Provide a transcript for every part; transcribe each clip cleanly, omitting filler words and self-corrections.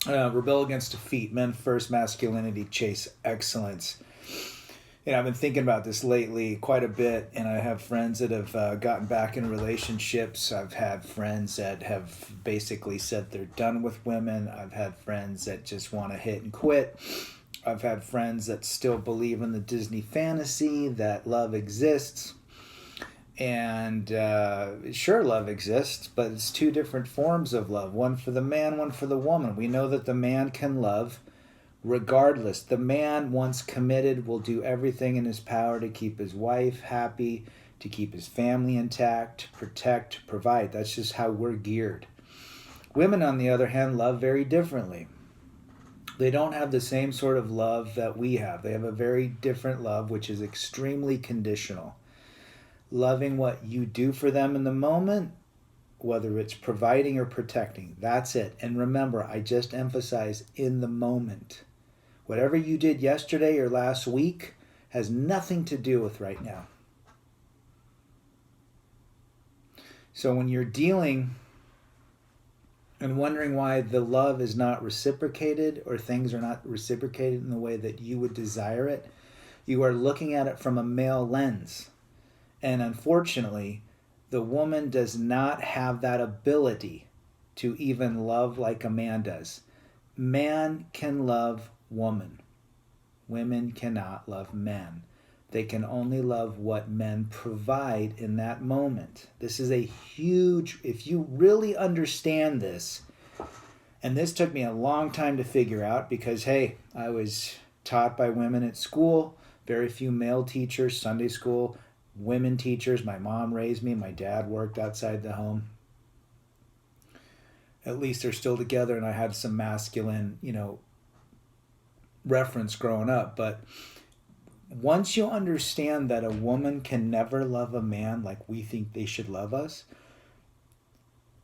Rebel against defeat. Men first, masculinity, chase excellence. I've been thinking about this lately quite a bit, and I have friends that have gotten back in relationships. I've had friends that have basically said they're done with women. I've had friends that just want to hit and quit. I've had friends that still believe in the Disney fantasy that love exists. And sure, love exists, but it's two different forms of love, one for the man, one for the woman. We know that the man can love regardless. The man, once committed, will do everything in his power to keep his wife happy, to keep his family intact, protect, provide. That's just how we're geared. Women, on the other hand, love very differently. They don't have the same sort of love that we have. They have a very different love, which is extremely conditional. Loving what you do for them in the moment, whether it's providing or protecting. That's it. And remember, I just emphasize in the moment. Whatever you did yesterday or last week has nothing to do with right now. So when you're dealing and wondering why the love is not reciprocated or things are not reciprocated in the way that you would desire it, you are looking at it from a male lens. And unfortunately, the woman does not have that ability to even love like a man does. Man can love woman. Women cannot love men. They can only love what men provide in that moment. This is a huge, if you really understand this, and this took me a long time to figure out because, hey, I was taught by women at school, very few male teachers, Sunday school, women teachers. My mom raised me. My dad worked outside the home. At least they're still together, and I had some masculine, reference growing up. But once you understand that a woman can never love a man like we think they should love us,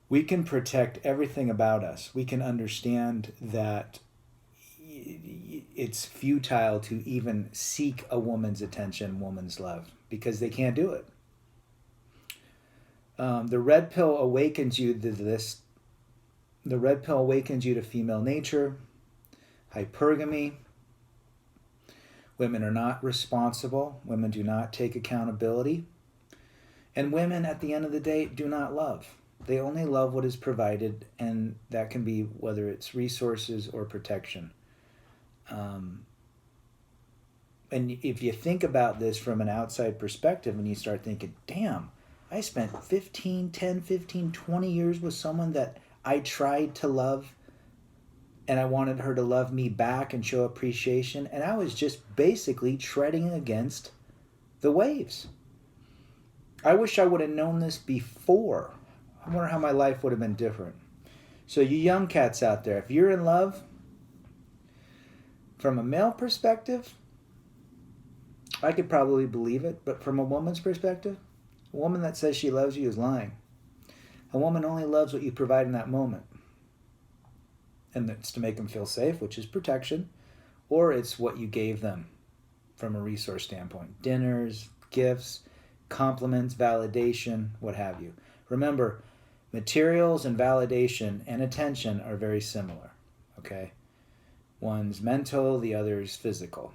we can protect everything about us. We can understand that it's futile to even seek a woman's attention, woman's love, because they can't do it. The red pill awakens you to this. The red pill awakens you to female nature, hypergamy. Women are not responsible. Women do not take accountability. And women, at the end of the day, do not love. They only love what is provided, and that can be whether it's resources or protection. And if you think about this from an outside perspective and you start thinking, damn, I spent 20 years with someone that I tried to love and I wanted her to love me back and show appreciation, and I was just basically treading against the waves. I wish I would have known this before. I wonder how my life would have been different. So you young cats out there, if you're in love, from a male perspective, I could probably believe it, but from a woman's perspective, a woman that says she loves you is lying. A woman only loves what you provide in that moment. And it's to make them feel safe, which is protection, or it's what you gave them from a resource standpoint. Dinners, gifts, compliments, validation, what have you. Remember, materials and validation and attention are very similar, okay? One's mental, the other's physical.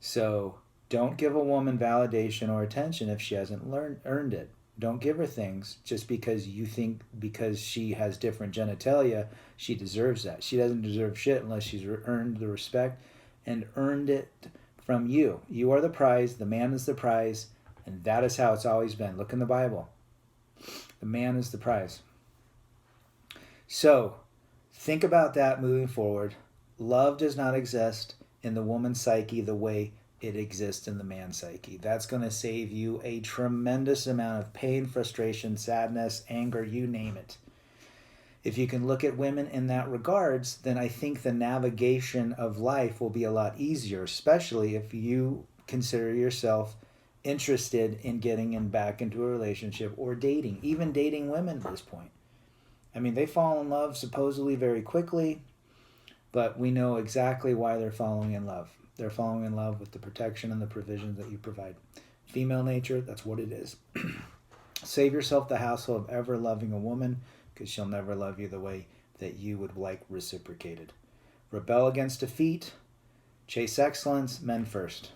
So don't give a woman validation or attention if she hasn't earned it. Don't give her things just because you think because she has different genitalia, she deserves that. She doesn't deserve shit unless she's earned the respect and earned it from you. You are the prize, the man is the prize, and that is how it's always been. Look in the Bible. The man is the prize. So think about that moving forward. Love does not exist in the woman's psyche the way it exists in the man's psyche. That's going to save you a tremendous amount of pain, frustration, sadness, anger, you name it. If you can look at women in that regards, then I think the navigation of life will be a lot easier, especially if you consider yourself interested in getting back into a relationship or dating, even dating women at this point. I mean, they fall in love supposedly very quickly, but we know exactly why they're falling in love. They're falling in love with the protection and the provisions that you provide. Female nature, that's what it is. Save yourself the hassle of ever loving a woman because she'll never love you the way that you would like reciprocated. Rebel against defeat, chase excellence, men first.